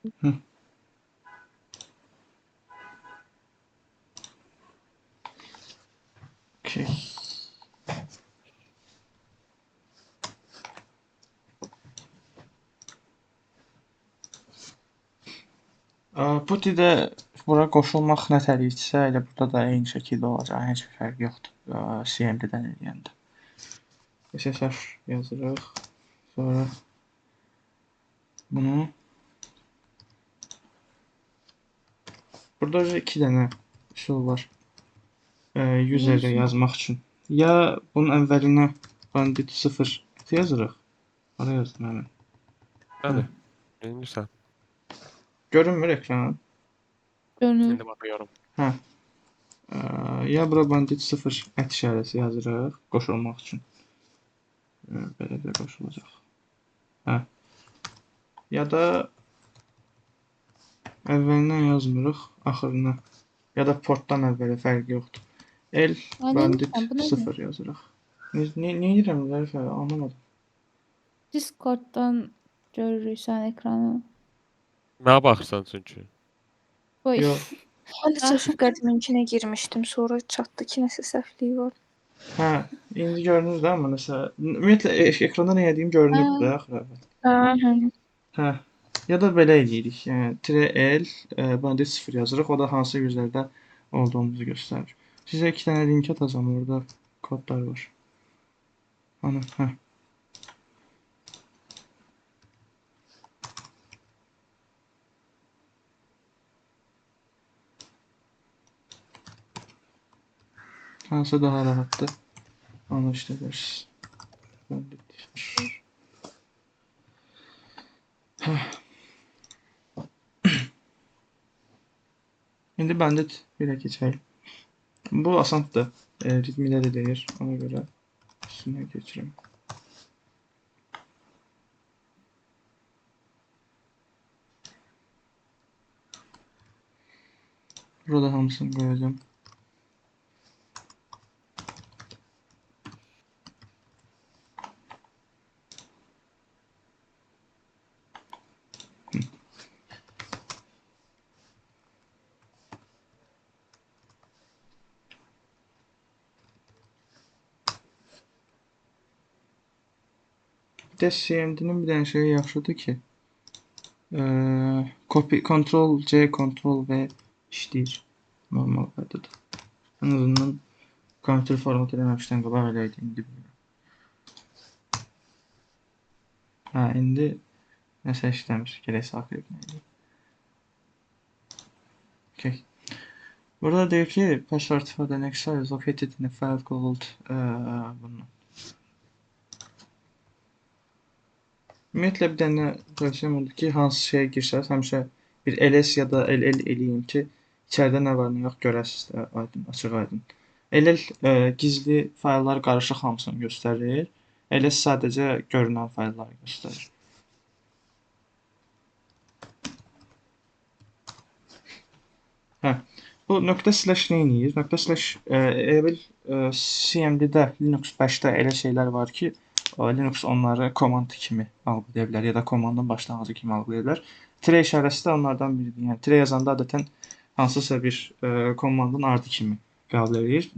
Hı. Okay. Putidə bura qoşulmaq nətərikdirsə, elə burada da eyni şəkildə olacaq. Heç bir fərqi yoxdur. CMD-dən eləyəndə. SSH yazırıq. Sonra bunu burada iki dənə üsul var. User-ə yazmaq üçün. Ya bunun əvvəlinə bandit 0 yazırıq. Hara yazdım həmin? Hə. Bəli. Bilirsən. Görünmür ekran. Görünür. İndi baxıyorum. Hə. Ya bura bandit 0 ət işarəsi yazırıq qoşulmaq üçün. Belə də qoşulacaq. Hə. Ya da əvvəlinə yazmırıq, axırına. Ya da portdan əvvələ fərqi yoxdur. L bandit 0 yazırıq. Niyə edirəm Zərifə? Anlamadım. Discord'dan görürük sən ekranı. Mənə baxırsan çünki. Qoy. Yox. Mən də səhv qədiminkine girmişdim. Sonra çatdı ki, nəsə səhvliyi var. Hə, indi görünür də, amma nəsə ümumiyyətlə ekranda nə yədiyim görünürdü də axıra. Hə. Hə. Ya da belə eləyirik. Yəni -l bandit 0 yazırıq. O da hansı yüzlərdə olduğumuzu göstərir. Sizə 2 dənə link atacağam, orada kodlar var. Ana, hə. Hansı daha rahatdır? Onu işlədirsiniz. Bandit. Hə. İndi bandit 1-ə keçək. Bu asandır. Ritmilə də deyir. Ona görə üstünə keçirim. Burada hamısını qoyacağım. Bir də CMD-nin bir dənə şeyi yaxşıdır ki, copy, Ctrl-C, Ctrl-V işləyir normal qaydada. En azından kompüter format eləməmişdən qabaq elə idi, indi bilmirəm. Hə, indi nəsə işləmir, gələk saxlayıb nə eləyib. Okay. Burada deyir ki, password for the next file is located in a file called bunun. Ümumiyyətlə bir dənə tövsiyəm odur ki, hansı şeyə girsəz, həmişə bir ls ya da ll eləyin ki, içəridə nə var, nə yox görəsiz də, aydın, açıq aydın. ll gizli fayllar qarışıq hamısını göstərir. ls sadəcə görünən faylları göstərir. Hə. Bu .. nə eləyir? CMD-də Linux 5-də elə şeylər var ki, Linux onları komand kimi algılaya bilər ya da komandın başlanğıcı kimi algılaya bilər. Tire işarəsi də onlardan biridir. Yəni tire yazanda adətən hansısa bir komandın ardı kimi qəbul edir. ..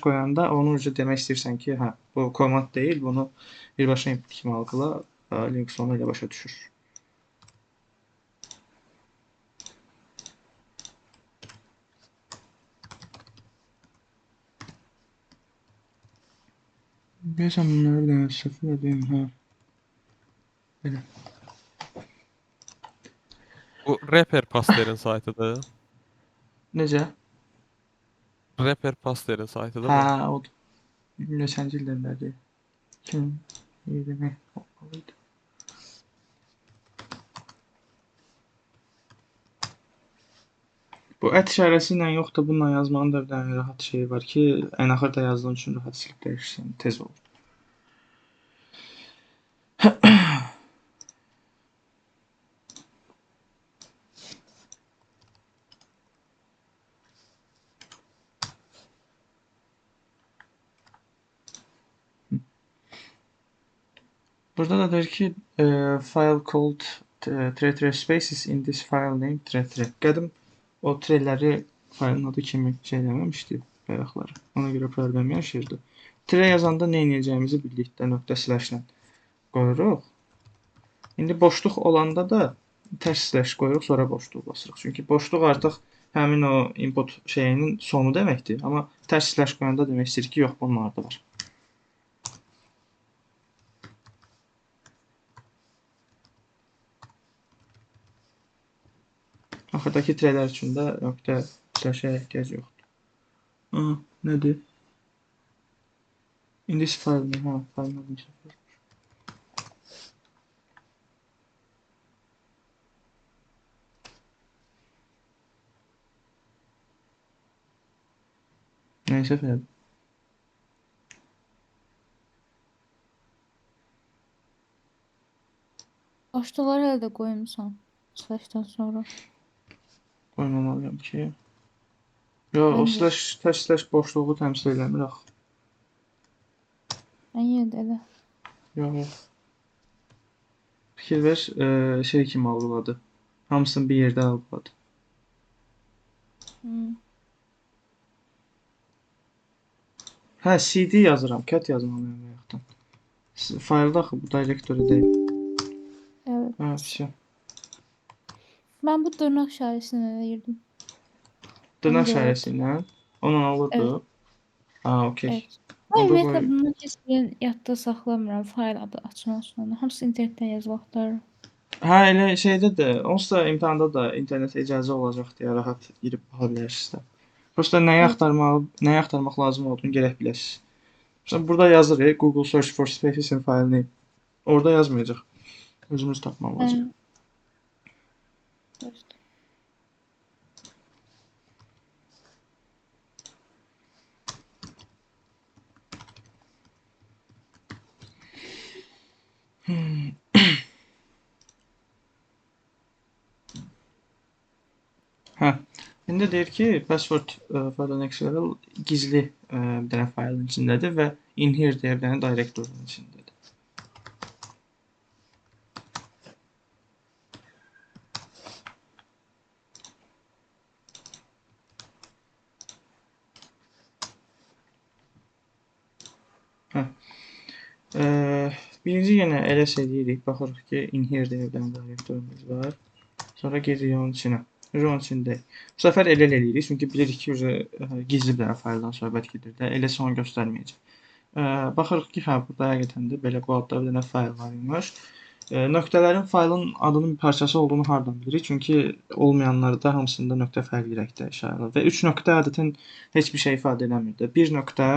qoyanda onu demək istəyirsən ki, hə, bu komand deyil, bunu birbaşa input kimi algıla. Linux onu elə başa düşür. Deyəsən bunları bir dənə sıfır edeyim, hə. Belə. Bu Reper Paster'in saytıdır. Necə? Reper Paster'in saytıdır Hə, mı? odur. Neçənci illərdədir? 2020 olmalıydı. Bu ət işarəsi ilə yox da bununla yazmanın da bir dənə rahat şeyi var ki, ən axırda yazdığın üçün rahat silib dəyişirsən, tez olur. Burada da deyir ki, file called tre spaces in this file name tre. Qədim o treləri faylın adı kimi şey eləməmişdi bayaqlar. Ona görə problem yaşayırdı. Tre yazanda nə edəcəyimizi bildik də nöqtə slashlə qoyuruq. İndi boşluq olanda da ters slash qoyuruq, sonra boşluq basırıq. Çünki boşluq artıq həmin o input şeyinin sonu deməkdir. Amma ters slash qoyanda demək istəyir ki, yox, bunun ardı var. Axırdakı trelər üçün də nöqtə slash-ə ehtiyac yoxdur. Nədir? In this file, faylın adını çəkir. Nəysə fəal. Başlıqları hələ də qoymusan. Slash'dan sonra. Qoymamalıyam ki. Yo, o Məncə. slash, ters slash boşluğu təmsil eləmir axı. Mən yenə də elə. Yox. Fikir ver, şey kimi algıladı. Hamısını bir yerdə algıladı. Hə, CD yazıram, cat yazmalıyam bayaqdan. Faylda axı bu direktory deyil. Evet. Hə, vəsiyə. Mən bu dırnaq işarəsini eləyirdim. Dırnaq Onu da işarəsi ilə onunla olurdu. Ha, okey. Evet. Mən Onda ümumiyyətlə qoy. bunu heç bir yadda saxlamıram. Fayl adı açmaq sonra. Hamısı internetdən yazıb axtarıram. Hə, elə şeydə də, onsuz da imtahanda da internet icazə olacaq deyə rahat girib baxa bilərsiniz də. Prosta Evet. nəyi axtarmaq lazım olduğunu gərək biləsiniz. Məsələn, burada yazır Google search for spaces in file name. Orada yazmayacaq. Özümüz tapmaq lazım. Dost. Hə. İndi deyir ki, password for the next level gizli bir dənə faylın içindədir və in here deyə bir dənə direktorun içindədir. Hə. Birinci yenə ls edirik. Baxırıq ki, in here deyə bir dənə direktorumuz var. Sonra giririk onun içinə. Onun içindəyik. Bu səfər ll eləyirik, çünki bilirik ki, gizli bir dənə fayldan söhbət gedir də. ls onu göstərməyəcək. Baxırıq ki, hə, burada həqiqətən də belə bu adda bir dənə fayl var imiş. Nöqtələrin faylın adının bir parçası olduğunu hardan bilirik? Çünki olmayanlarda hamısında nöqtə fərqli rəngdə işarəlir və 3 nöqtə adətən heç bir şey ifadə eləmir də. 1 nöqtə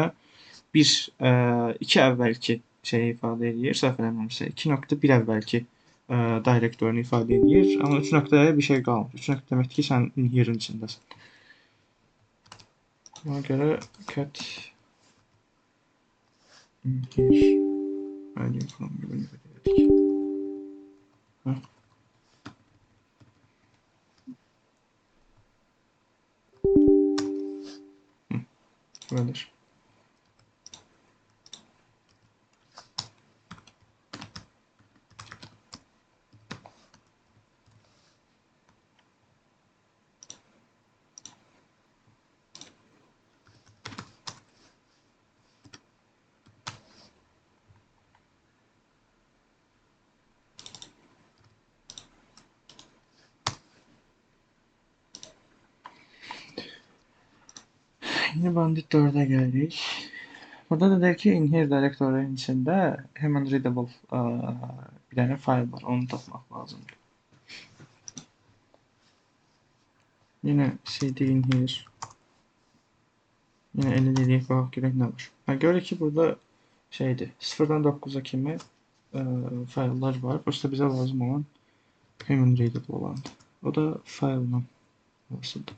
iki əvvəlki şeyi ifadə edir, səhv eləmirəmsə. 2 nöqtə bir əvvəlki direktorunu ifadə edir, amma 3 nöqtəyə bir şey qalmır. 3 nöqtə deməkdir ki, sən yerin içindəsən. Ona görə cat in here value from gibi dedik. Hə. Belədir. Yine bandit 4'e geldik. Burada da der ki in here direktörün içinde hemen readable bir tane file var. Onu tapmak lazım. Yine cd in here. Yine 50 dedik bak görək ne var. Ha, görək ki burada şeydi. 0'dan 9'a kimi file'lar var. Prosta bize lazım olan human readable olan. O da file'ın nasıldı?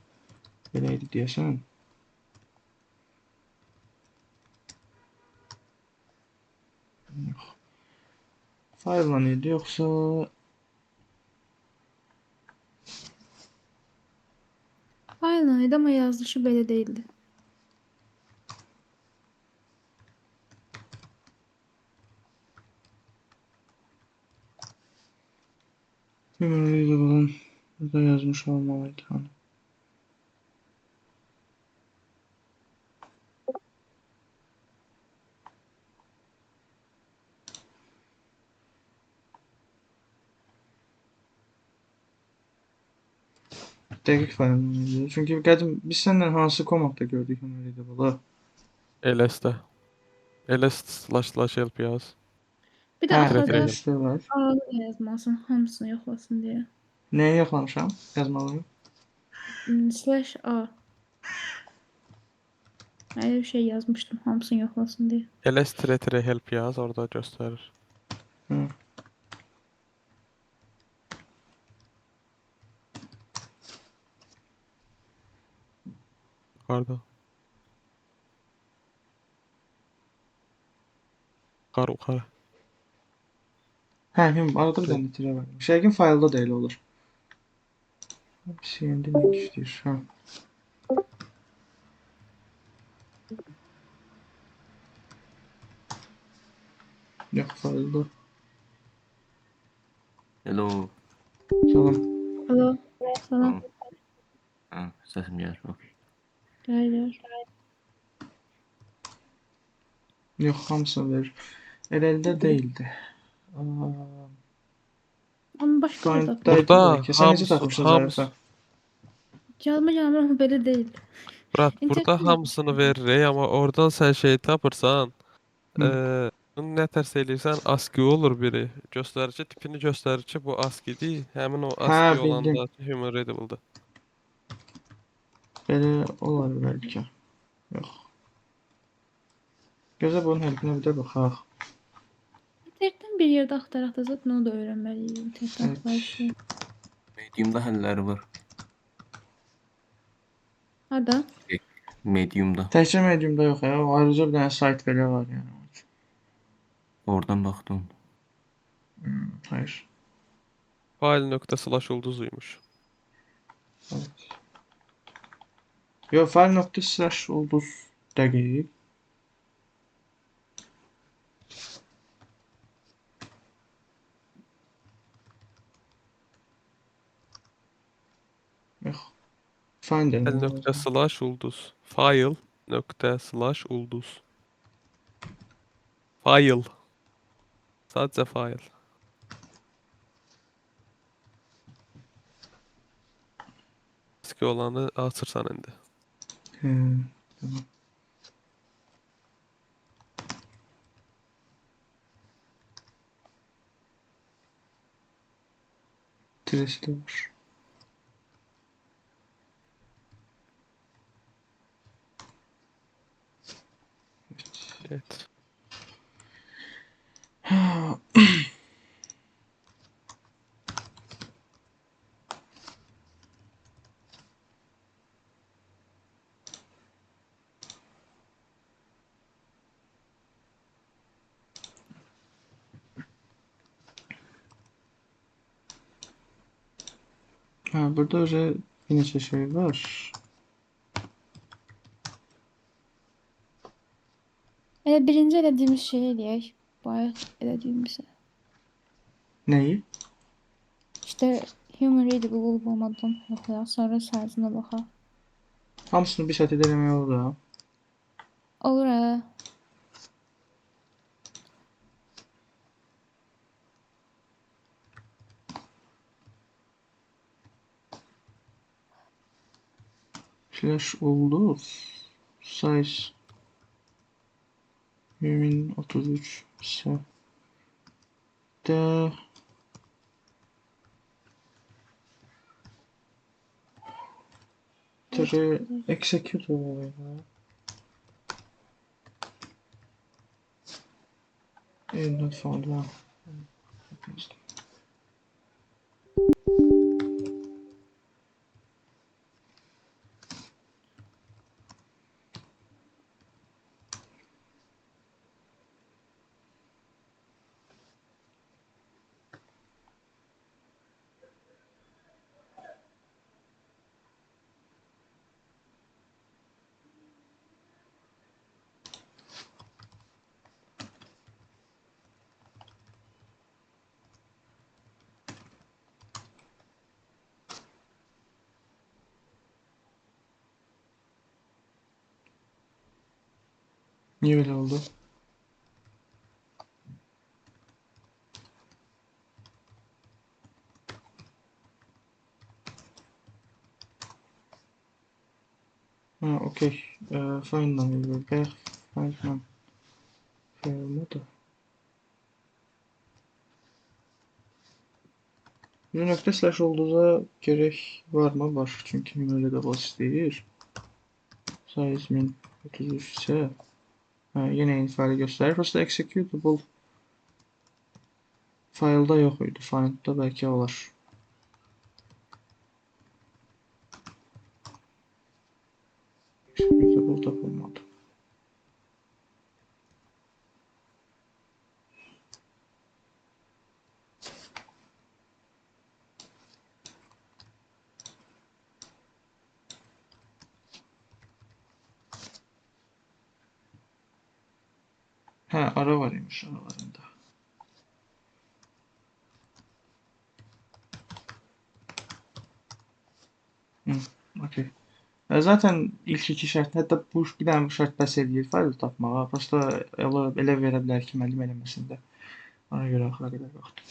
Beləydi deyəsən. Yox. File'la idi yoxsa Fayla idi amma yazılışı belə değildi. Human readable'ın burada yazmış olmalıydı. Hani. Dəqiq fərqlənir. Çünki qədim biz səninlə hansı komandda gördük Human readable'ı? LS'də. ls//help yaz. Bir də Hə, axırda Referral. listə var. aralı yazmasın, hamısını yoxlasın deyə. Nəyi yoxlamışam? Yazmalıyım. /a. Mən elə bir şey yazmışdım, hamısını yoxlasın deyə. ls-help yaz, orada göstərir. Hı. Yuxarıda. Yuxarı. Hə, arada bir dənə itirə var. Yəqin faylda da elə olur. CMD nə işləyir? Hə. Yox, faylda. Hello. Salam. Alo, salam. Tamam. Ha, sesim gelir. Okey. Gəlir. Yox, hamısını verir. Elə deyildi. Aa, Amma başqa da tapdım. Find'daydı Burada bəlkə. Sən necə tapmışdın Zərifə? Yazma gəlmir, amma belə deyil. Murat, burada İnternetdən hamısını verir, amma oradan sən şey tapırsan, Hı. nə tərs eləyirsən, ASCII olur biri. Göstərici tipini göstərir ki, bu ASCII-dir. Həmin o Hə, ASCII bildim. olanda human readable-dır. Belə olar bəlkə. Yox. Gözə bunun helpinə bir də baxaq. İnternetdən bir yerdə axtaraq da zaten onu da öyrənməliyik. İnternetdən Evet. axtarışı. Medium'da halleri var. Harda? Medium'da. Təkcə Medium-da yox ya. O ayrıca bir dənə sayt belə var yəni. Oradan baktım. Hayır. File./ulduzuymuş. Evet. Yo, file./ulduz dəqiq. Yox. Find elə lazım. File./ulduz. File./ulduz. File. Sadəcə file. ASCII olanı açırsan indi. Tamam. Trace'de var. Evet. Ha, burada öyle bir neçə şey var. Elə birinci elədiyimiz şey eləyək. Bayaq elədiyimizə. Nəyi? İşte human readable olub olmadığını yoxlayaq. Sonra size-ına baxaq. Hamısını bir sətirdə eləmək olur da. Olur hə. Flash ulduz. Size 2033 ise de execute oluyor. Not found one. Niye böyle oldu? Ha, okey. Find number back. Find number. Olmadı. Bir nokta slash olduğuna gerek var mı? Var. Çünkü numarayla da basit değil. Size min 33 ise yine aynı faili gösterir. Prosta executable file'da yok idi. Find'da belki olar. Executable tapılmadı. Ha, ara var imiş aralarında. Hı, okey. Zaten ilk iki şart, hatta bu bir dənə şart bəs eləyir fayl tapmağa. Prosta elə verə bilər ki, müəllim eləməsində. Ona görə axıra qədər baxdım.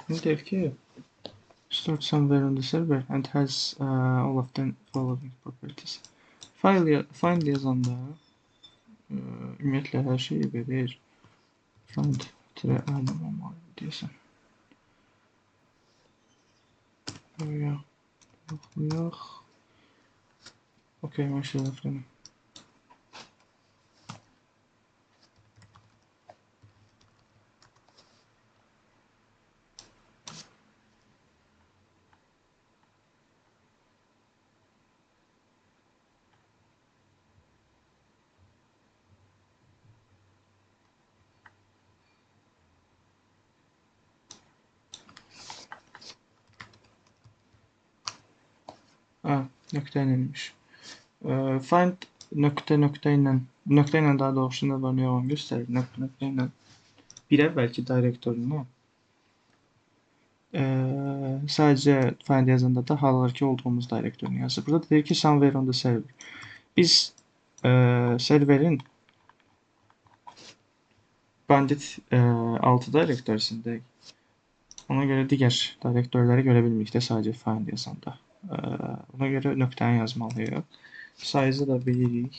Şimdi deyək ki, start somewhere on the server and has all of the following properties. Find yazanda ümumiyyətlə hər şeyi verir. Find olmalı deyəsən. Buraya yoxlayaq. Okey, mən şey yoxlayım. Nöqtə iləymiş. Find nöqtə ilə daha doğrusu nə var, nə yox göstərir. Nöqtə ilə bir əvvəlki direktorunu sadəcə find yazanda da hal-hazırki olduğumuz direktorunu yazır. Burada da deyir ki, somewhere on the server. Biz serverin bandit 6 direktorisindəyik. Ona görə digər direktorları görə bilmirikdə sadəcə find yazanda. Ona görə nöqtəni yazmalıyıq. Size-ı da bilirik.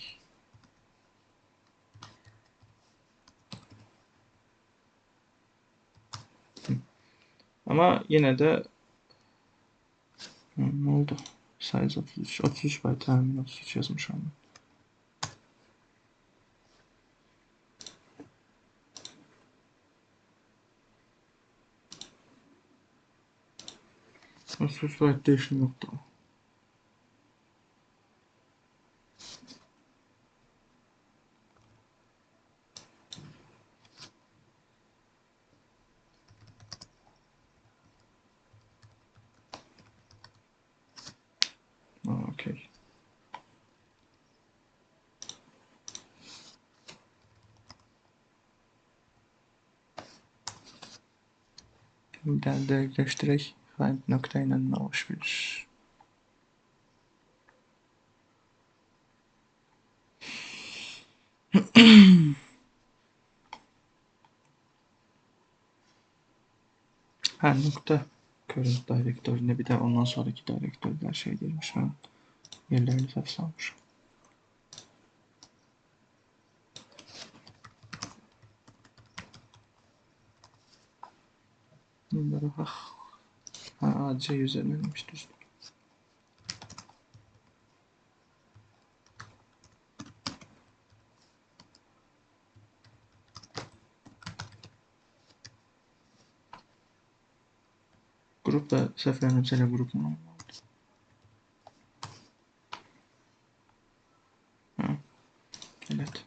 Amma yenə də nə oldu? Size 33. 33 byte həmin 33 yazmışam. Byte değişim yoxdur. Okey. Bir dənə dəqiqləşdirək. Find nöqtə ilə nə baş verir? Hə, nöqtə current direktoruna bir də ondan sonraki direktorlar şey girmiş. Mən yerlərini səhv salmışam. Bunlara bax. Ha, AC üzərindən demiş düzdür. Qrup da səhv eləmirəmsə elə qrupla olmalıdır. Hə, elədir.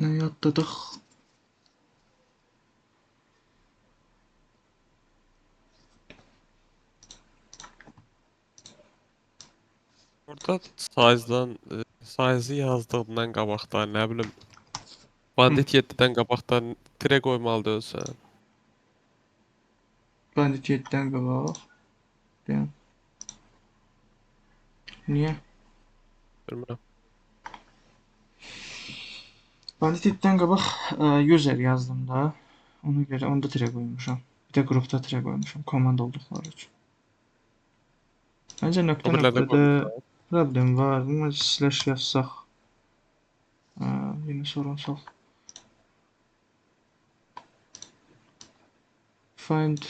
Nə yadladıq? Burada size-ı yazdığından qabaqda, nə bilim, Bandit 7-dən qabaqda tire qoymalıdır ölsən. Bandit 7-dən qabaq. Deyəm. Niyə? Bilmirəm. Bandit 7-dən qabaq user yazdım da. Ona görə onda tire qoymuşam. Bir də qrupda tire qoymuşam. Komand olduqları üçün. Məncə nöqtə O birilərdə nöqtədə qoymuşlar. problem var. Amma slash yazsaq yenə sorunsal. Find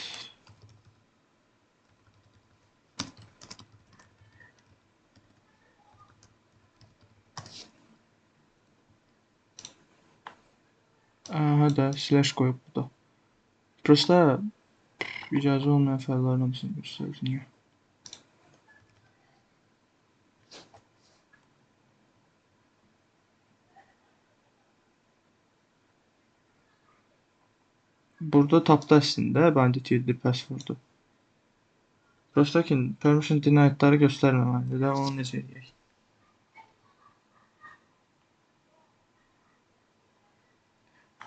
hə slash qoyub burada. Prosta icazə olmayan faylların hamısını göstərir. Niyə? Burada tapdı əslində Bandit 7 passwordu. Prosta ki permission denied'ları göstərməməlidir də onu necə edək?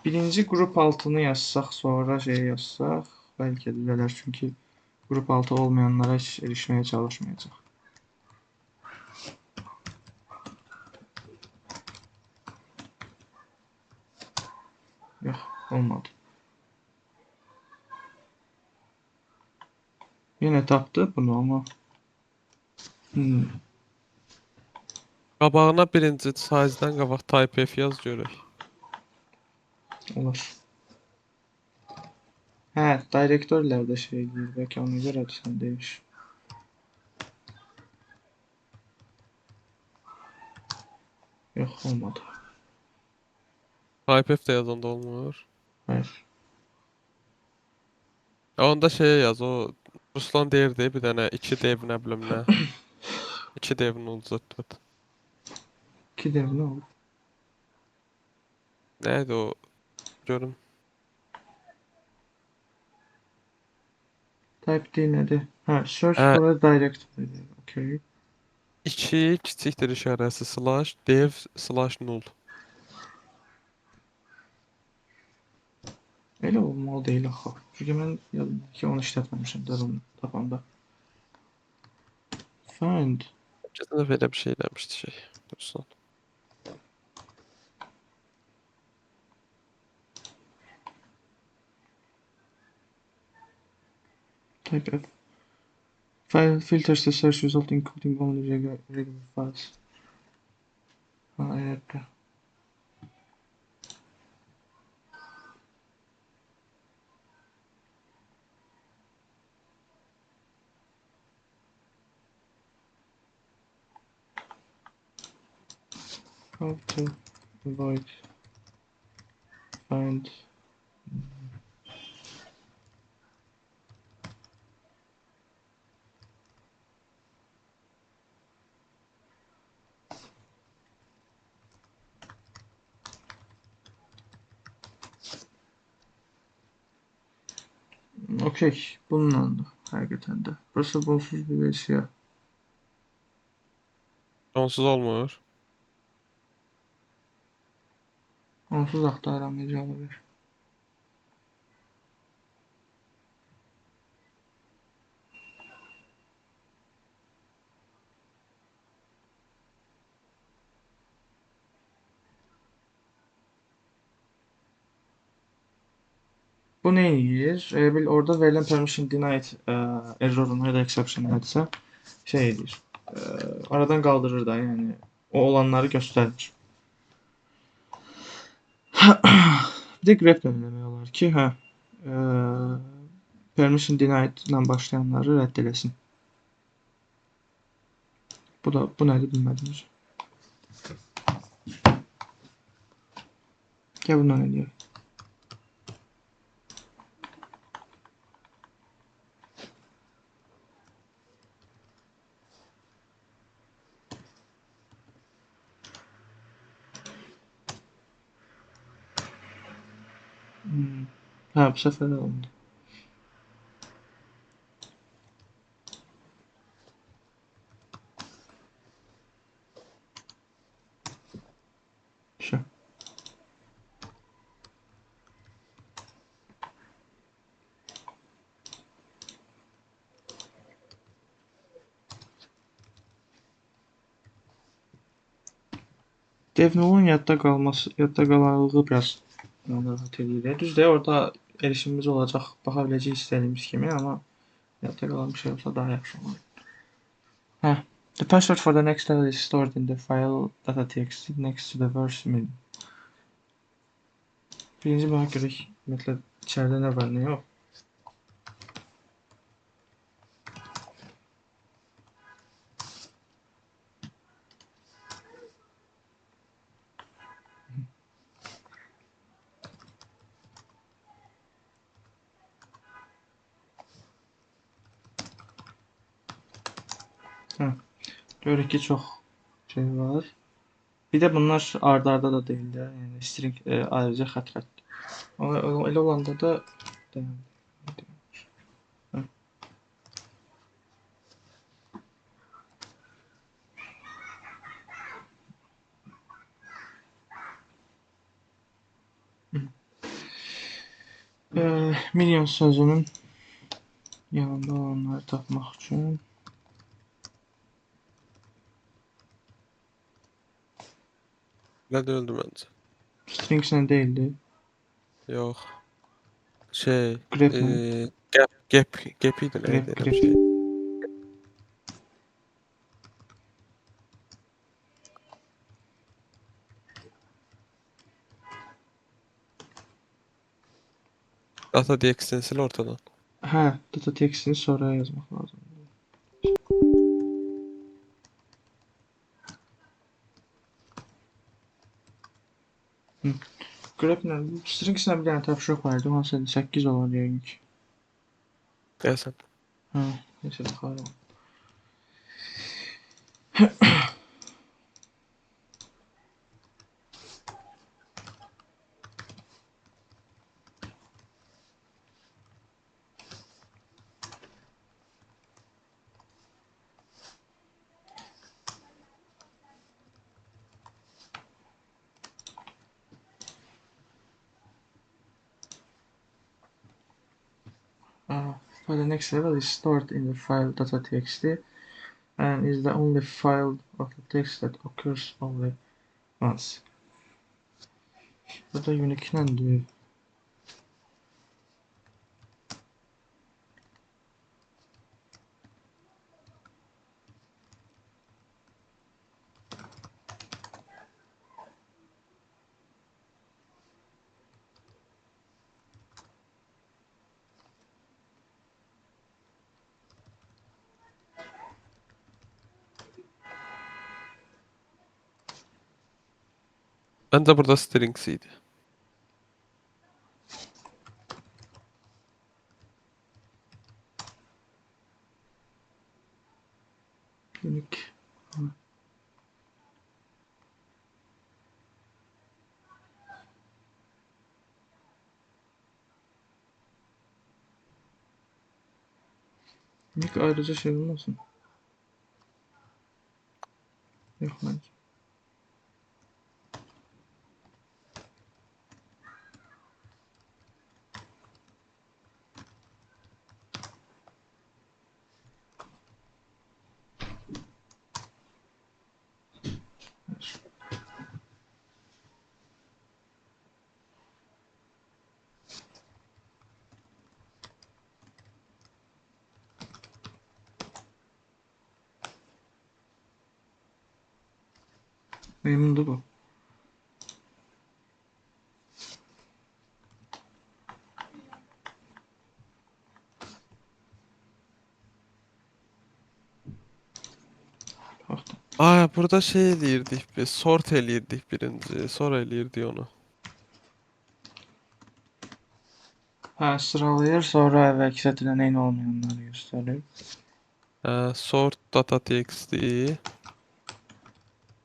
Birinci qrup altını yazsaq, sonra şey yazsaq, bəlkə düzələr çünki qrup altı olmayanlara heç erişməyə çalışmayacaq. Yox, olmadı. Yenə tapdı bunu amma. Qabağına birinci size-dən qabaq type F yaz görək. Olur. Hə, direktorlərdə şey deyir, bəlkə ona görədir sən deyiş. Yox, olmadı. Type F də yazanda olmur. Hayır. Onda şey yaz, o Ruslan deyirdi bir dənə 2 dev nə bilim nə. 2 devin olacaq. 2 dev nə oldu? Nəydi o? Görüm. Type D nədir? Hə, search Hə. for a directory. Okay. 2 kiçikdir işarəsi slash dev slash null. Elə olmalı deyil axı. Çünki mən yadımda ki onu işlətməmişəm də onu tapanda. Find. Keçən dəfə elə bir şey eləmişdi şey. Ruslan. Type F. File filters the search result including only regular files. Ha, evet. How to avoid find okey, bununla həqiqətən də. Burası bunsuz bir versiya. Onsuz olmur. Onsuz axtaramayacağım ver. Bu ne edir? Orada verilen permission denied errorunu ya da exception nədirsə şey edir. Aradan qaldırır da, yəni o olanları göstərmir. Bir də grep demək olar ki, permission denied ilə başlayanları rədd eləsin. Bu nədir bilmədim. Gəl bundan eləyək. Hə, bu səfər oldu. Şu. DevNull'un yadda qalanlığı biraz narahat edir. Düzdür, orada erişimimiz olacaq, baxa biləcəyik istədiyimiz kimi, amma yadda qalan bir şey olsa daha yaxşı olar. Hə. The password for the next level is stored in the file data.txt next to the verse min. Birinci buna görək, ümumiyyətlə içəridə nə var, nə yox. Görürük ki, çox şey var. Bir də bunlar ard-arda da deyil də, yəni string ayrıca xətt. Elə olanda da million sözünün yanında olanları tapmaq üçün Nə öldü məncə? strings ilə deyildi. Yox. Şey, Grep nə? gap idi nə Grep, idi elə grep. bir şey. Data.txt sil ortadan. Hə, data textini sonra yazmaq lazım. Greplə, strings ilə bir dənə tapşırıq var idi, hansıdır 8 olan yəqin ki. Deyəsən. Hə, nəsə baxarım. For the next level is stored in the file data.txt and is the only file of the text that occurs only once. Burada unique-ləndir. Məncə burada strings idi. Unique. Unique ayrıca şey olmasın. Yok bence. Memnundu bu. Baktım. Burada şey eləyirdik biz. Sort eləyirdik birinci. Sonra eləyirdik onu. Ha, sıralayır, sonra əvvəlki sətirdən eyni olmayanları göstərir. Sort data.txt.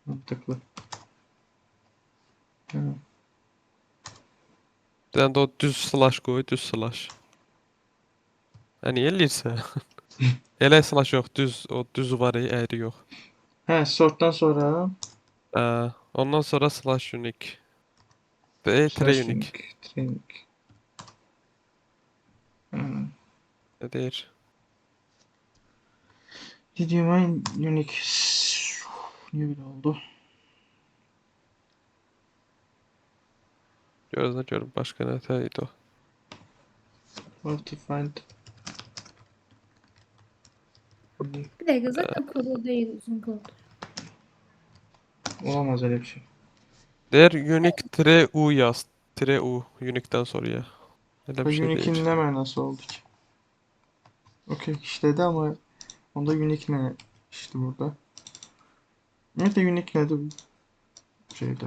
Mantıqlı. Ha, Bir dənə də o düz slash qoy, düz slash. Niyə eləyirsə? Elə slash yox, düz. O düz var, əyri yox. hə, sortdan sonra Ondan sonra slash unique. Tire unique. Training. Ha, Ne deyir? Videoma unique. Niye böyle oldu? Gözlə görüm başqa nə idi o. How to find unique. Bir dakika zaten kod o değil uzun kod. Olamaz öyle bir şey. Deyir unique tire u yaz. Tire u. Unique'dən sonraya. Elə Bu bir şey unique'in deyir. ne manası oldu ki? Okey işledi ama onda unique ne işte burada. Ne de unique nedir bu şeyde.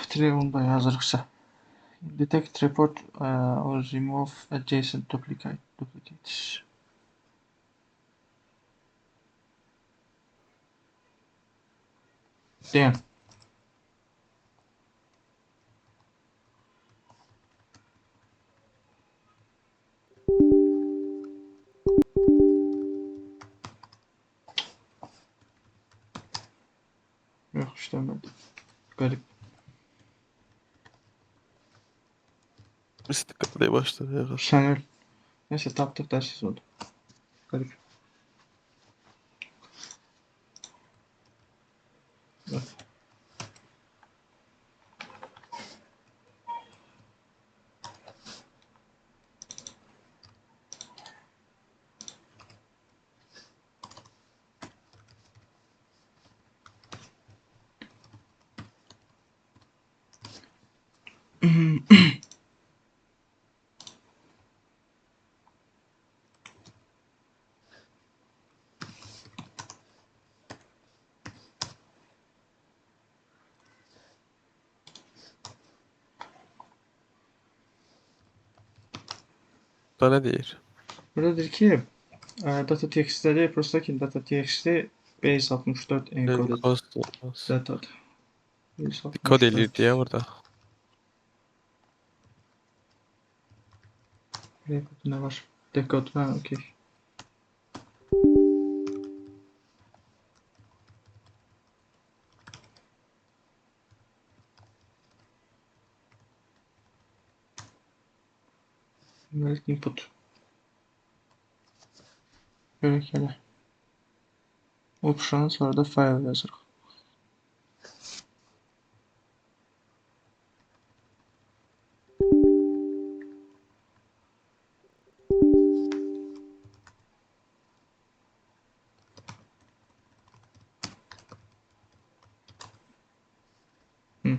Tire onu da yazırıqsa. Detect report or remove adjacent duplicates. Damn. Yok işlemedi. Garip. İstiqaləyə başladı. Sen öl. Neyse taptık dersiz oldu. Garip. Evet. Da nə deyir? Buradadır ki data txt'leri Prostakin data txt base 64 encoded Cost olmaz. data. Base Kod 64. eləyir deyə burada. Record ne var? Decode ha okey. Numeric input. Böyle. Option sonra da file yazırıq. Hı.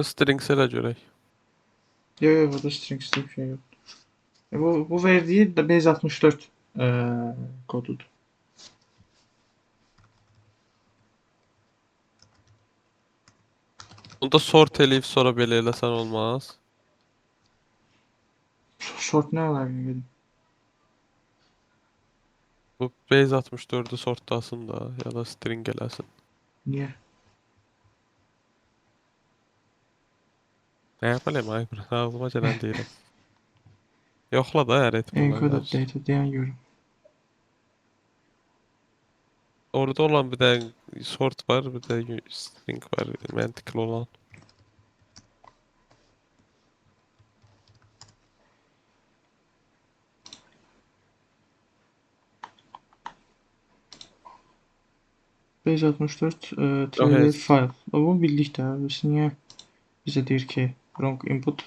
Strings'e görək. Yok burada strings diye bir şey yok. Bu verdiği de base 64 kodudur. Onda sort eləyib sonra belə eləsən olmaz. Short ne alabilir? Bu base 64'ü sortlasın da ya da string eləsin. Niye? Nə bileyim ay, ağlıma gələn deyirəm. Yoxla da əritmə Encoded olaylar. data diyen yorum. Orada olan bir də sort var, bir də string var, məntiqli olan. Base 64 Yok, 3D heç. file. Bu bildik də. Biz niyə bizə deyir ki wrong input?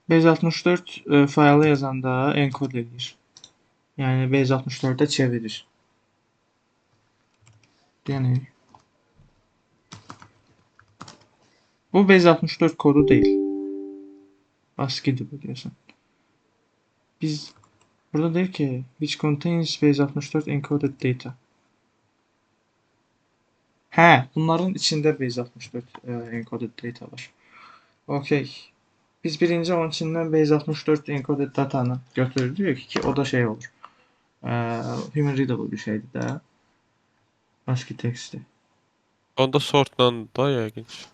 Base 64 faylı yazanda enkod edir. Yəni Base 64-ə çevirir. Yəni bu Base 64 kodu deyil. ASCII'dir bu deyəsən. Biz burada deyir ki which contains Base 64 encoded data. Hə, bunların içində Base 64 encoded data var. Okay. Biz birinci onun içindən Base 64 encoded datanı götürdük ki o da şey olur. Human readable bir şeydir də. ASCII textdir. Onda sortla da yəqin ki.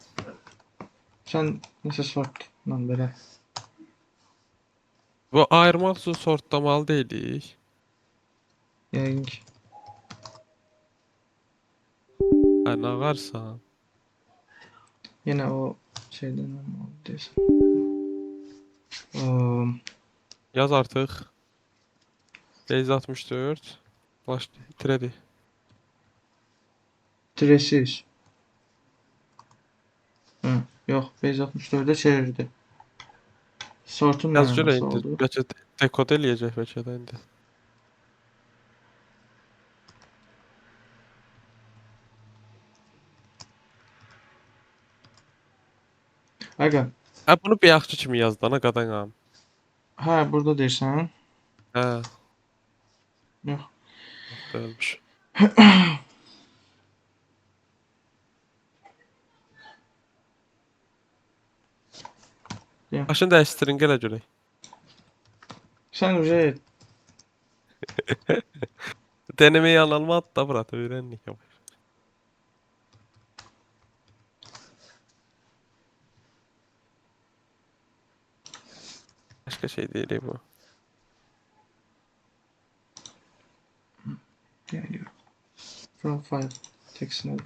Sən nəsə sortla belə. Bu ayırmaq üçün sortlamalı deyilik. Yəqin ki. Hə, nə ağarsan? Yenə o şeydən olmalı deyəsən. Yaz artıq. Base 64. Baş bitirədik. Tresiz. Hı, yox, Base 64-ə çevirdi. Sortun Yaz görə mənası indi. oldu. Bəlkə dekod eləyəcək bəlkə də indi. Aga, Hə, bunu bayaqçı kimi yazdı ana qadanam. hə, burada deyirsən. Hə, Yox. deyilmiş. Deyəm. Başını dəyişdirin gələ görək. Sən uje Denemeyi alalım da bırak öğrendik ama. Başka şey değil bu. geliyor. From file textine.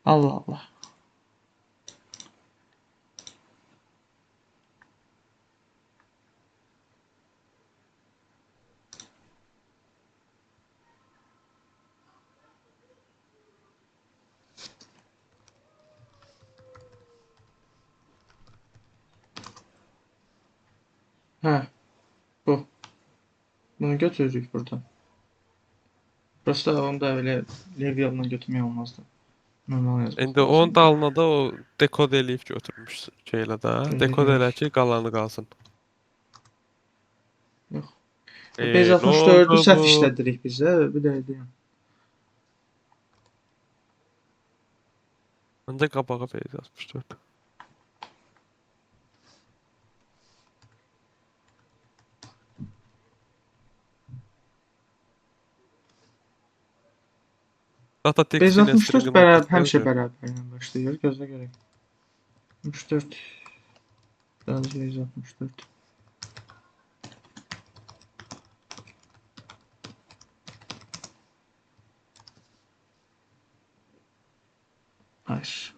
Allah Allah. Hə, bu. Bunu götürürük buradan. Prosta onu da öyle Leviat'la götürmək olmazdı. Normal yazmaq İndi onun dalına da o dekod eləyib götürmüş şeylə də. Dekod elə ki qalanı qalsın. Yox. Base Ne 64-ü oldu səhv bu? işlədirik biz də. Bir də deyim. Ancaq qabağa feyz 64. Data Base text ilə 64 stringin bərabər, ortasına həmişə qoyacaq. bərabərlə başlayır. Gözlə görək. 64 Base 64. Hayır.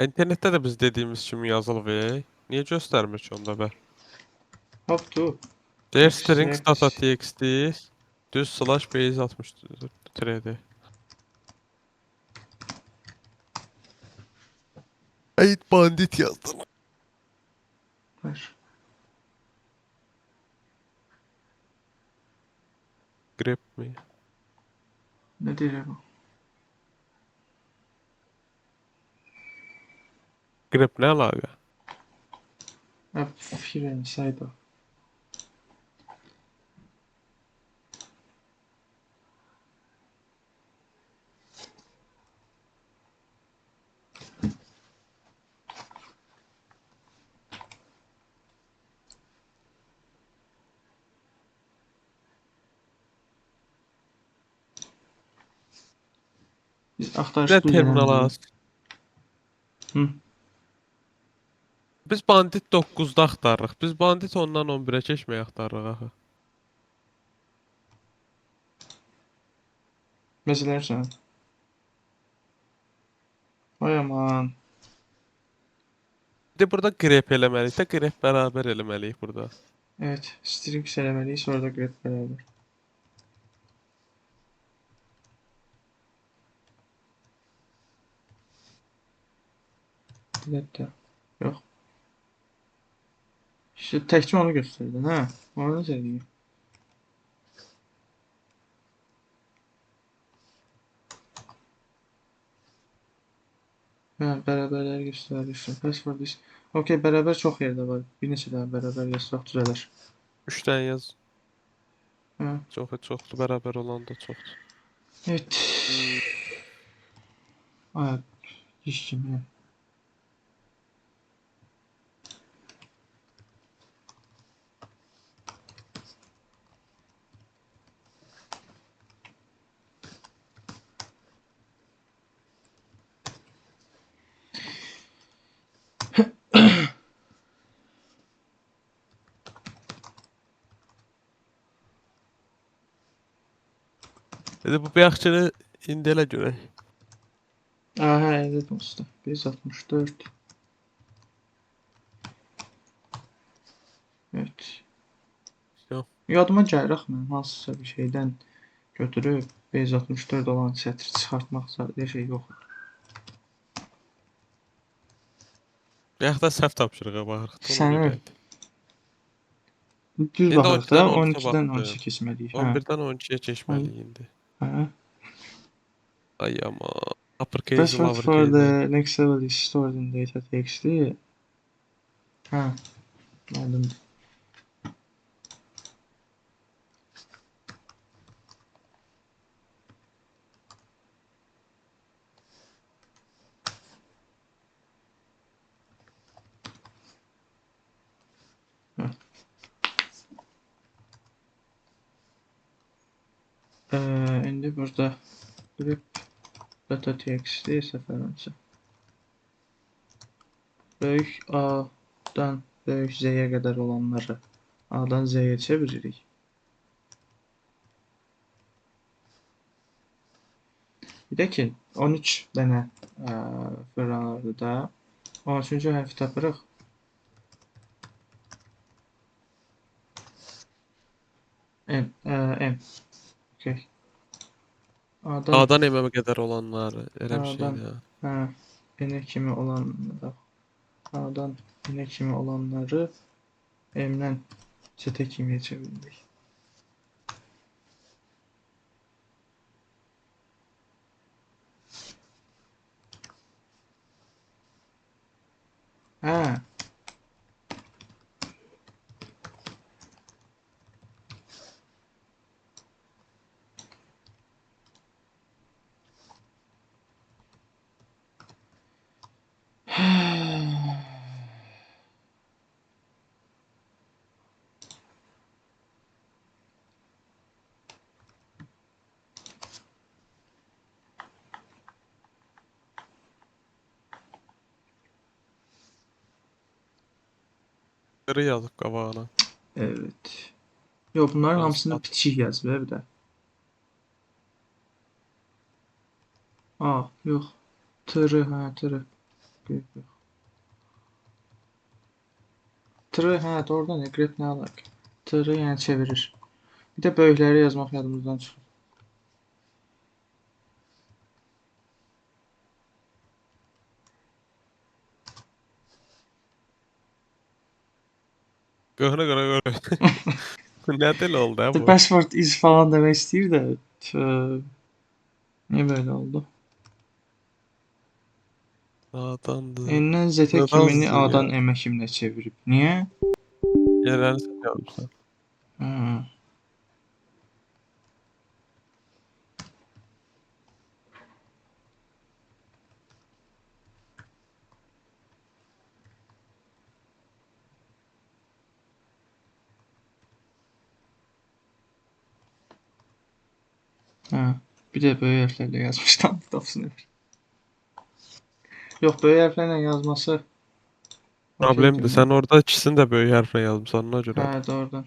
İnternetdə də biz dediyimiz kimi yazılıb. Niyə göstərmir ki onda bə? Hop tu. There Text strings select. data txt düz slash base 64'di. Eight bandit yazdım. Hayır. Grep mi? Ne deyir bu? Grep ne əlaqə? Here inside o. Bir axtarış də düz terminal eləmir. az. Hı. Biz bandit 9-da axtarırıq. Biz bandit ondan 11-ə keçməyi axtarırıq axı. Məsələn. Ay aman. Bir də burada grep eləməliyik də, grep bərabər eləməliyik burada. Evet, string eləməliyik, sonra da grep bərabər. Bir dakika. Yok. İşte təkcə onu göstərdin, hə? Onu necə edeyim? Hə, bərabərləri göstərir. Password is. Okay, bərabər çox yerdə var. Bir neçə dənə bərabər yazsaq düzələr. 3 dənə yaz. Hə. Çoxlu bərabər olan da çoxdur. Evet. Hmm. Ay, iş kimi. Dedi bu bayaqçını indi elə görək. Hə, evet dostum. 164. Evet. Yox. Yadıma gəlir axı mən hansısa bir şeydən götürüb 564 olan sətri çıxartmaq sadəcə şey yox. Yaxud da səhv tapşırığa baxırıq. da, ona Səni görə idi. düz İndi baxırıq da 12-dən 12-ə 12-dən baxdı. 12 keçməliyik. Hə. 11-dən 12-yə keçməliyik indi. Hə. Ay aman. Uppercase, Password for lowercase. the next level is stored in data.txt. Hə. Anladım. İndi burada grep data.txt səfərləncə. Böyük A-dan böyük Z-yə qədər olanları A-dan Z-yə çeviririk. Bir də ki 13 dənə fırlanırdı da. 13-cü hərfi tapırıq. M. Okay. A-dan M-ə qədər olanlar elə bir A'dan şeydir. hə, N-ə kimi olanları A-dan N-ə kimi olanları M-dən Z-ə kimiyə çeviririk. Hə. Qırı yazıb qabağına. Evet. Yox, bunların Az hamısını at. piçik yazıb bir də. A, yox. Tırı, hə, tırı. Yox. Tırı, hə, doğrudan grep nə alaq? Tırı yəni çevirir. Bir də böyükləri yazmaq yadımızdan çıxır. Qıhına. Bu nə dil oldu ha The bu? password is falan demək istəyir də. Niyə belə oldu? A'dandır. N-dən Z-ə Nədən kimini Z-ə? A-dan M-ə kiminə çevirib? Niyə? Yerlərini sən yazmışsan. Hə. Hə. Bir de böyük hərflərlə yazmışdım. Tapsın ömür. Yox, böyük hərflərlə yazması Problemdir. okeydir. Sən orada ikisini də böyük hərflə yazmısan ona görə. Hə, doğrudan.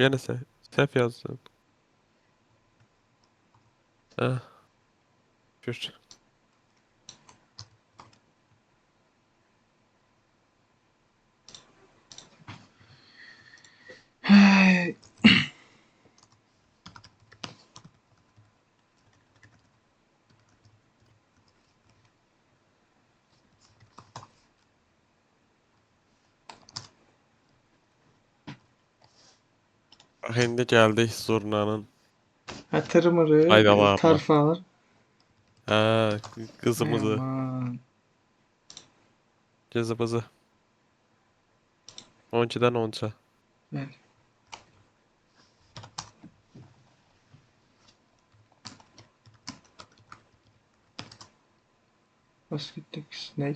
Yenə səhv yazdın. Hə. Şükür. Hey. Bax indi gəldik zurnanın. Hə, tırmırı, Faydalarına. tarfalar. Hə, qızımızı, Aman. qızımızı. 12-dən 10-a. Bəli. Basketdik ne?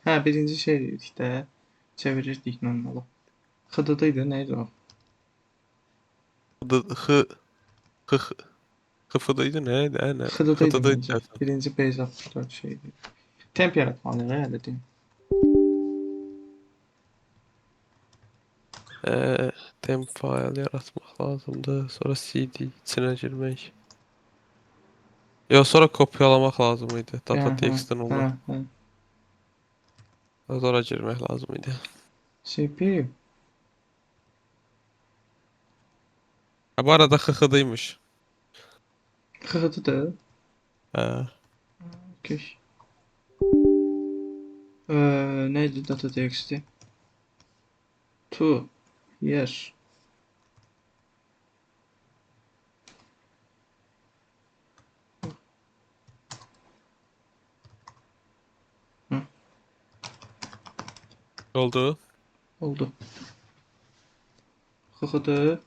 Ha, birinci şey dedik də. Çevirirdik normalı. Xıdıdıydı, neydi o? Xıfıdıydı nə? Nə? Xıdıdıydı Xıdıdıydı birinci. deyəsən. Birinci base 64 şeydi. Temp yaratmalıyıq, hələ deyim. Temp fayl yaratmaq lazımdır. Sonra CD içinə girmək. Yox, sonra kopyalamaq lazım idi. Data text'in onu. Hə. Sonra girmək lazım idi. CPU. Ha, bu arada xıxıdıymış. Xıdıdır. Hə. Okey. Neydi data txt? To. Yes. Oldu. Oldu. Xıdıdır.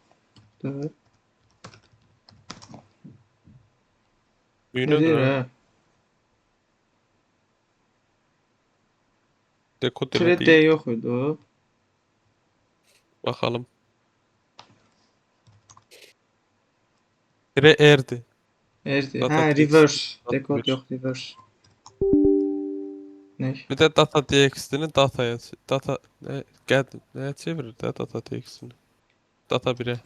Büyünə Ne deyir görə hə? dekod Tire D elədik. yox idi o. Baxalım. Tire R'dir. Erdi. Data Ha, txt. reverse. Data Dekod bir. yox, reverse. Ne? Bir də data txt-ni data nəyə çevirir də data txt-ni? Data 1-ə.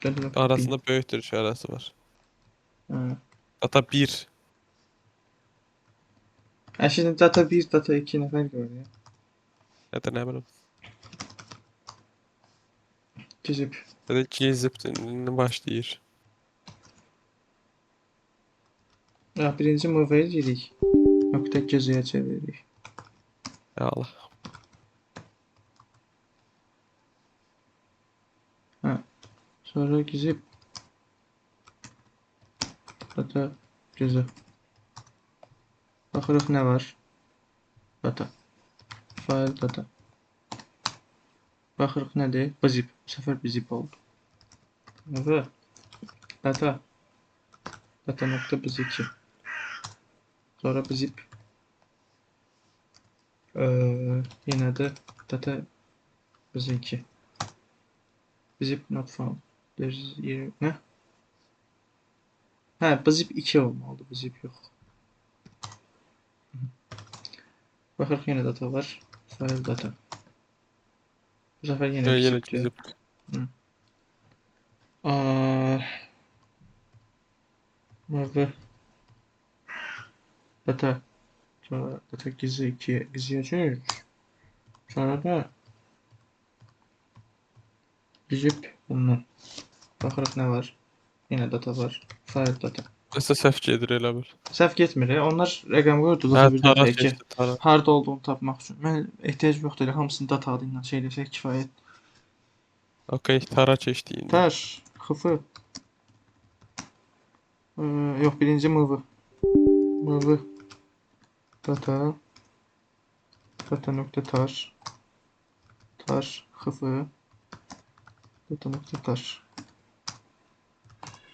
Gəlin. Arasında böyükdür işarəsi var. Ha. Data 1. Şimdi data 1, data 2 nə fərq var ya? Ya da nə bilim. Gizib. Ya da gezib başlayır. Ya, birinci move edirik. Nöqtə geziyə çeviririk. Ya Allah. Ha. Sonra gizib. Data gezi. Baxırıq nə var? Data. File data. Baxırıq nədir? Bizip. Bu səfər bizip oldu. Move. Data. Data nokta biz2. Sonra bizip. Yine de data biz2. Bizip not found. There's ne? Ha, bizip 2 olmalı. Bizip yok. Baxırıq yine data var. File data. Bu sefer yine Yenə bizip gezib. diyor. Move. Data. Sonra data gizli 2'ye gizliye 3. Sonra da bizip bundan. Baxırıq nə var? Yine data var. File data. Nəsə səhv gedir elə bil. Səhv getmir. Onlar rəqəm qoyurdu Hə, data bir tara dəfə ki. keçdi, tara. Harda olduğunu tapmaq üçün. Mən ehtiyac yoxdur elə hamısını data adı ilə şey eləsək kifayət. Okey, tara keçdi indi. Taş, xıfı. Yox, birinci move. Move. Data. Data nöqtə taş. Taş, xıfı. Data nöqtə taş.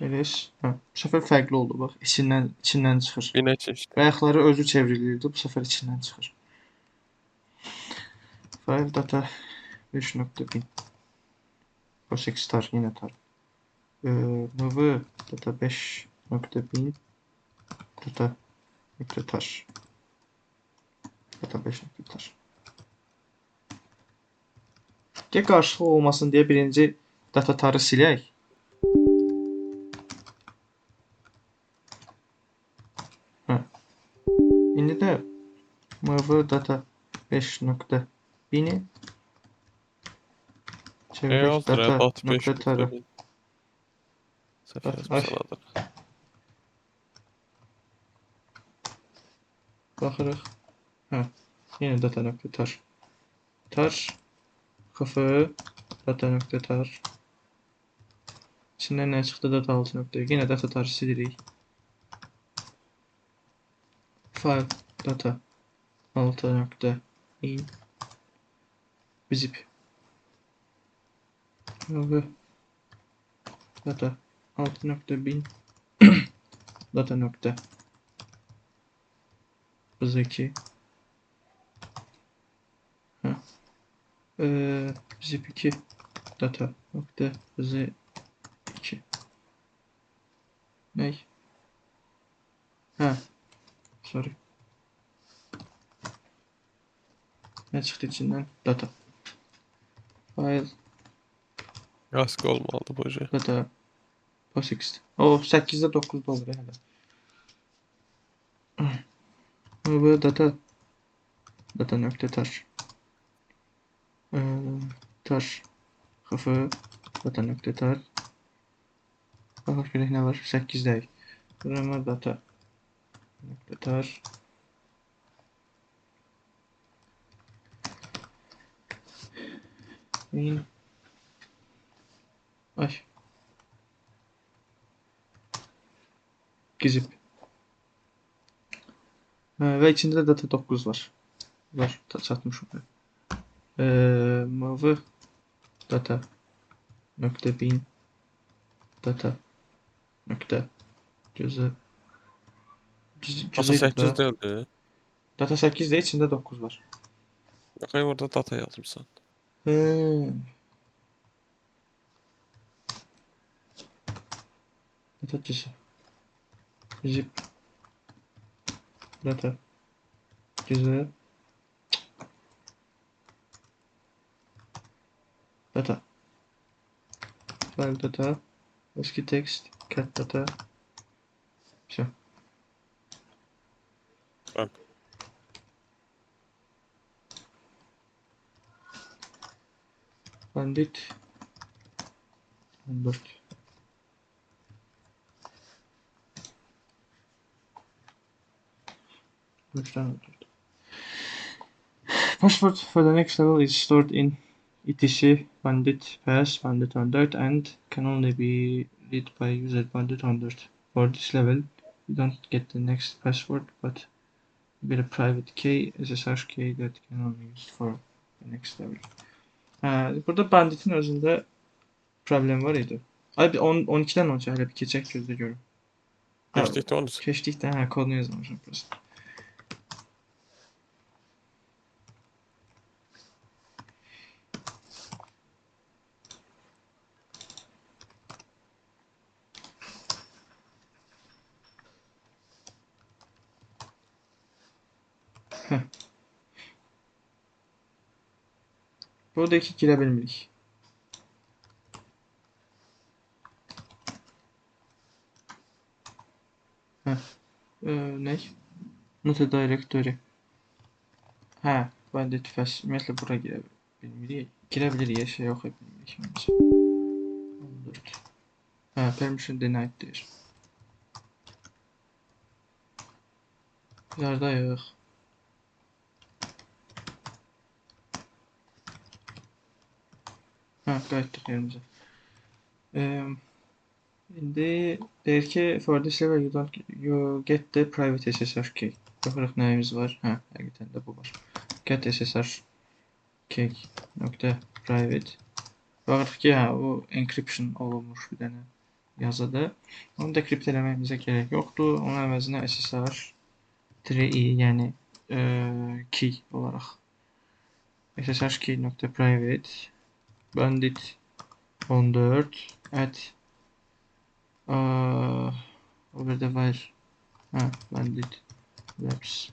ls. Hə, bu səfər fərqli oldu bax. İçindən çıxır. Binə keçdi. Bayaqları özü çevrilirdi, bu səfər içindən çıxır. File data 5.bin. POSIX tar yine tar. Mv data 5.bin data nokta tar. Data 5.tar. Ki qarşılıq olmasın deyə birinci data tarı silək. Hə. İndi də mv data 5.bini çevirək Yazdır data bat nokta 5 tarı. Səhv Ay. yazmışsan adını. Baxırıq. Hə. Yenə data nokta tar. Tar xf data nokta tar. İçindən nə çıxdı? Data 6 nokta. Yenə data tarı silirik. File data 6 nokta in zip. Ve data 6 nokta bin data nokta z2 ha. Zip 2 data nokta z2 ne? Ha, sorry. Ne çıktı içinden? Data. File Qask olmalıdır bu hoca. data POSIX. O 8'de 9'da olur hələ. Bu data nokta tar. Tar xf data nokta tar. Bakalım görək nə var? 8'dəyiz. Grammar data nokta tar. In ay gizip. Ve içinde de data 9 var. Var. Çatmışım. Mv data nokta bin data nokta cüzü Data 8 değildi. data 8 de içinde 9 var. Bakay orada data yazmışsan. Data cüzü zip data cüzü data file data eski text cat data все. Bak. Bandit 14. Password for the next level is stored in etc bandit pass bandit 14 and can only be read by user bandit 14. For this level, you don't get the next password, but you get a private key, SSH key that can only be used for the next level. Burada banditin özündə problem var idi. Ay bir 12'den 13 hələ bir keçək gözlə görüm. Geçtik de onu. Keçdikdə kodunu yazmamışam prosta. Burada iki girə bilmirik. Ne? Not a directory. Bandit fast. Ümumiyyətlə bura girə bilmirik. Girə bilirik, şey yox bilmirik məncə. 14. Permission denied deyir. Yardayıq. Qayıtdıq yerimizə. İndi deyir ki, for this level you get the private SSH key. Baxırıq nəyimiz var? Həqiqətən də bu var. Get SSH key nokta private. Baxırıq ki, bu encryption olunmuş bir dənə yazıdır. Onu dekript eləməyimizə gerek yoxdur. Onun əvəzinə SSR 3i, yəni key olaraq SSH key.private bandit 14 at o bir də var. Bandit labs.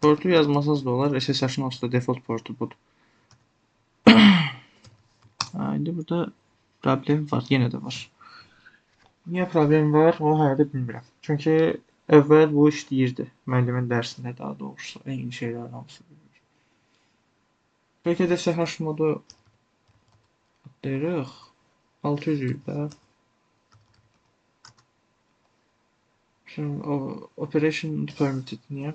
Portu yazmasaz da olar. SSH-ın onsuz da default portu budur. İndi burada problem var. Yenə də var. Niyə problem var? O hələ də bilmirəm. Çünki əvvəl bu işləyirdi. Müəllimin dərsində daha doğrusu. Eyni şeylər hamısı bilir. Bəlkə də SSH modu atlayırıq. 600 də. Şimdi operation permitted niyə?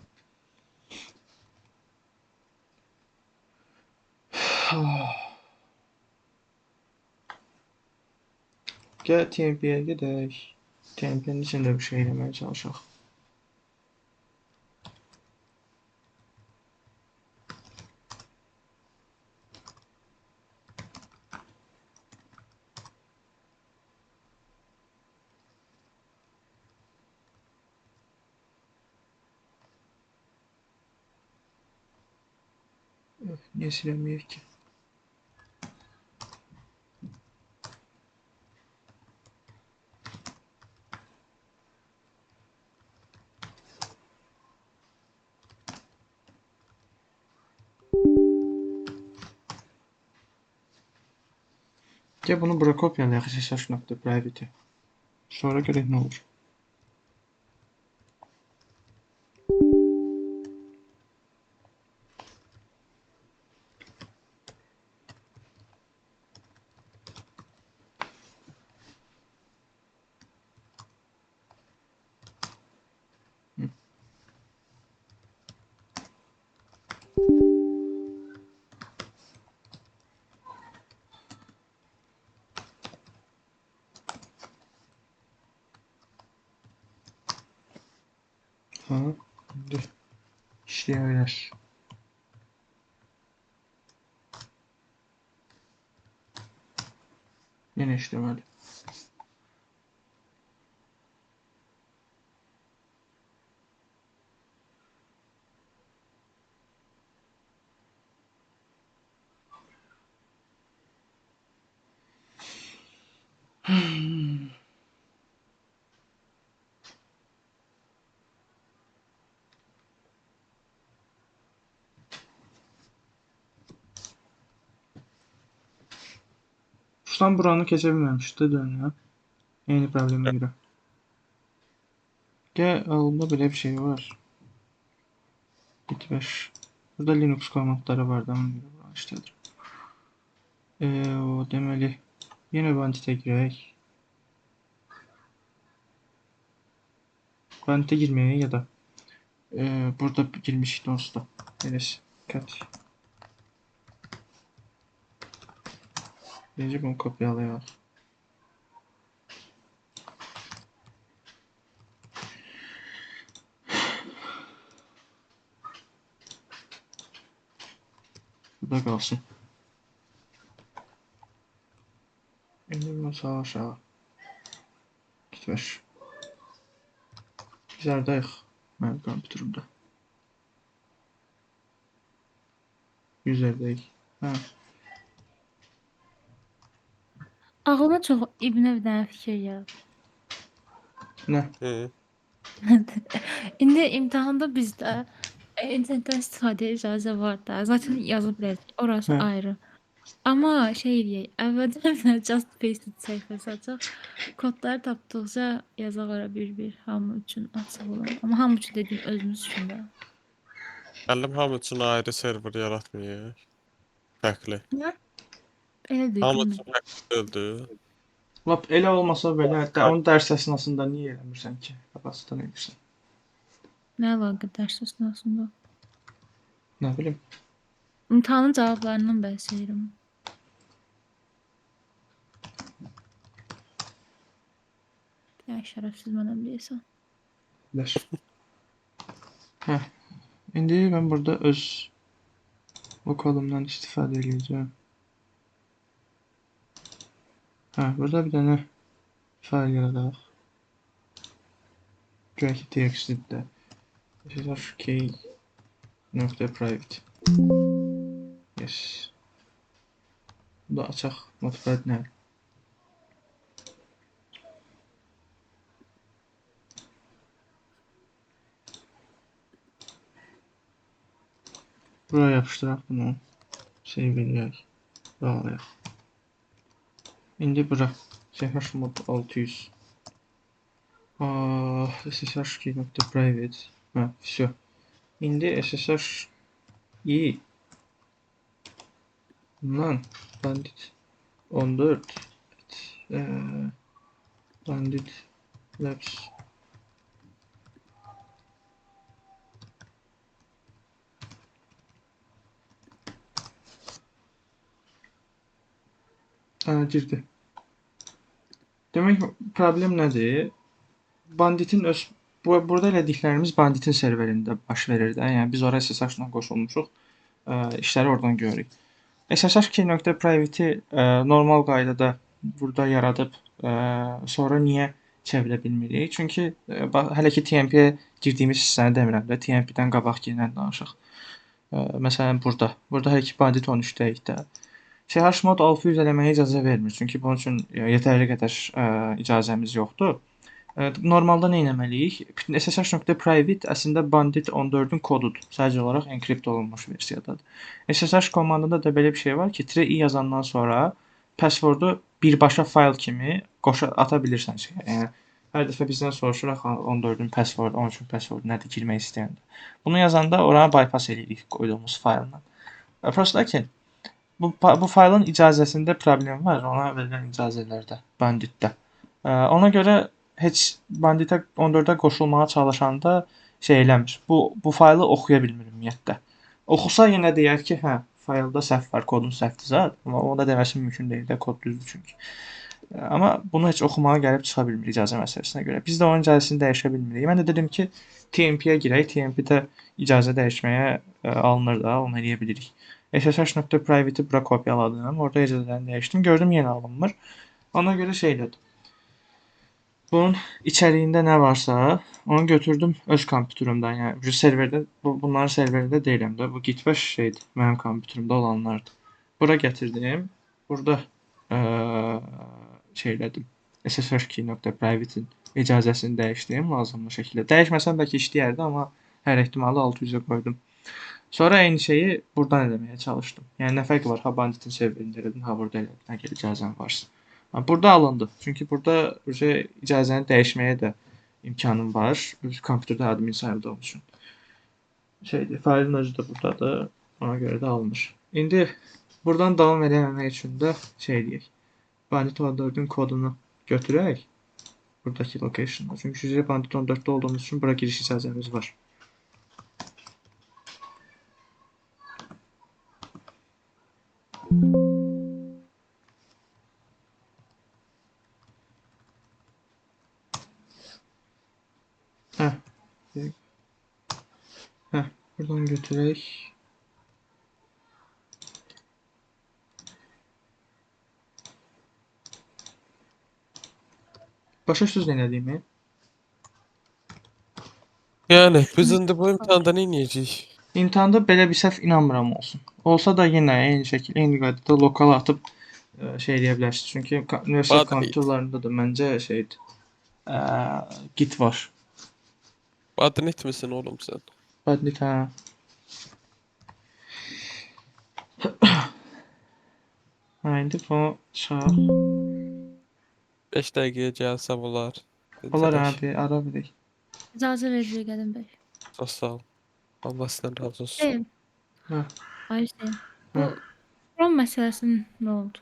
Gəl TMP-yə gedək. TMP-nin içində bir şey eləməyə çalışaq. Niyə siləməyək ki? Gəl bunu bura kopyalayaq SSH.private'i. Sonra görək nə olur. İndi işləyə bilər. Yenə işləməli. Ruslan buranı keçə bilməmişdi dönüyə. Eyni problemə görə. Gəl, alında belə bir şey var. Git 5. Burada Linux komandları var da, ona görə buranı işlədir. O deməli, yenə banditə girək. Banditə girməyə ya da burada girmişik onsuz da. Eləsi, cut. Birinci bunu kopyalayaq. Burada qalsın. İndi bunu sağa aşağı. Git ver. Biz hardayıq? Mənim kompüterimdə. Yüzərdəyik. Ağlıma çox ibnə bir dənə fikir gəldi. Nə? İndi imtahanda bizdə internetdən istifadəyə icazə var da. Zaten yazı bilərik. Orası Hə. ayrı. Amma şey eləyək, əvvəldən bir dənə just pasted səhifəsi açaq. Kodları tapdıqca yazaq ora bir-bir hamı üçün açıq olan. Amma hamı üçün dediyim özümüz üçün də. Müəllim hamı üçün ayrı server yaratmayır. Fərqli. Elə deyil, Hamı bilmirəm. üçün fərqli öldü. Lap elə olmasa belə, onu dərs əsnasında niyə eləmirsən ki? Qabaqdan edirsən. Nə əlaqə dərs əsnasında? Nə bilim. İmtahanın cavablarından bəhs edirəm. Yəni şərəfsiz mənəm deyəsən. Bilər. Hə. İndi mən burada öz O kolumdan istifadə edəcəm. Burada bir dənə fayl yaradaq. Görək ki, TXT-də. SSH_key.private. Yes. Bu da açaq. Notepad nə? Buraya yapışdıraq bunu. Save edək. Bağlayaq. İndi bura. chmod 600. SSH_key.private. Все. İndi SSH bundan bandit 14 bandit labs girdi. Demək problem nədir? Banditin burada elədiklərimiz banditin serverində baş verir də. Yəni biz ora SSH-la qoşulmuşuq. İşləri oradan görürük. SSH_key.private normal qaydada burada yaradıb sonra niyə çevirə bilmirik? Çünki hələ ki TMP-yə girdiyimiz hissəni demirəm də, TMP-dən qabaq gələn danışaq. Məsələn burada hələ ki bandit 13-dəyik də. chmod 600 eləməyə icazə vermir. Çünki bunun üçün yetərli qədər icazəmiz yoxdur. Normalda nə etməliyik? SSH.private əslində bandit 14-ün kodudur. Sadəcə olaraq enkript olunmuş versiyadadır. SSH komandında da belə bir şey var ki, -i yazandan sonra passwordu birbaşa fayl kimi ata bilirsən şeyə. Yəni hər dəfə bizdən soruşur 14-ün passwordu, 13-ün passwordu nədir girmək istəyəndə. Bunu yazanda oranı bypass edirik qoyduğumuz fayldan. Prosta ki, bu faylın icazəsində problem var, ona verilən icazələrdə, banditdə. Ona görə heç banditə 14-ə qoşulmağa çalışanda şey eləmir. Bu faylı oxuya bilmir ümumiyyətlə. Oxusa yenə deyər ki, hə, faylda səhv var, kodun səhvdir zət. Amma onu da deməsi mümkün deyil də, kod düzdür çünki. Amma bunu heç oxumağa gəlib çıxa bilmir icazə məsələsinə görə. Biz də onun icazəsini dəyişə bilmirik. Mən də dedim ki, TMP-yə girək. TMP-də icazə dəyişməyə alınır da, onu eləyə bilirik. SSH.private'i bura kopyaladım. Orada icazələrini dəyişdim. Gördüm yenə alınmır. Ona görə şey dedim. Bunun içəriğində nə varsa, onu götürdüm öz kompüterimdən. Yəni bu serverdə, bunların serverində deyiləm də. Bu git bash şeydir, mənim kompüterimdə olanlardır. Bura gətirdim. Burada şeylədim. SSH_key.private'in icazəsini dəyişdim lazımlı şəkildə. Dəyişməsəm bəlkə işləyərdi, amma hər ehtimalı 600-ə qoydum. Sonra eyni şeyi buradan eləməyə çalışdım. Yəni nə fərqi var? Ha banditin serverində elədin, ha burada elədin. Əgər icazən varsa. Burada alındı. Çünki burada icazəni dəyişməyə də imkanım var. Kompüterdə admin sayıldığım üçün. Faylın özü də buradadır. Ona görə də alınır. İndi buradan davam eləməmək üçün də şey eləyək. Bandit 14-ün kodunu götürək. Buradakı location'a. Çünki bandit 14-də olduğumuz üçün bura giriş icazəmiz var. Buradan götürək. Başa düşdünüz nə dediyimi? Yəni biz indi bu imtahanda nə edəcəyik? İmtahanda belə bir səhv inanmıram olsun. Olsa da yenə eyni şəkildə, eyni qaydada lokal atıb şey eləyə bilərsiniz. Çünki universitet kompüterlərində də məncə şeydir. Git var. Badnet misin oğlum sən? Badnet, hə. İndi bunu çıxaq. 5 dəqiqəyə gəlsəm olar. Olar abi, ara bilək. İcazə veririk Qədim bəy. Çox sağ ol. Allah sizdən razı olsun. Hüseyn. Hə. Ay Hüseyn. Bu Chrome məsələsinin nə oldu?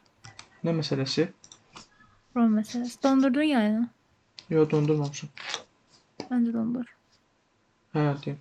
Nə məsələsi? Chrome məsələsi. Dondurdun yayını. Yox, dondurmamışam. Məncə dondur. Hə, deyim.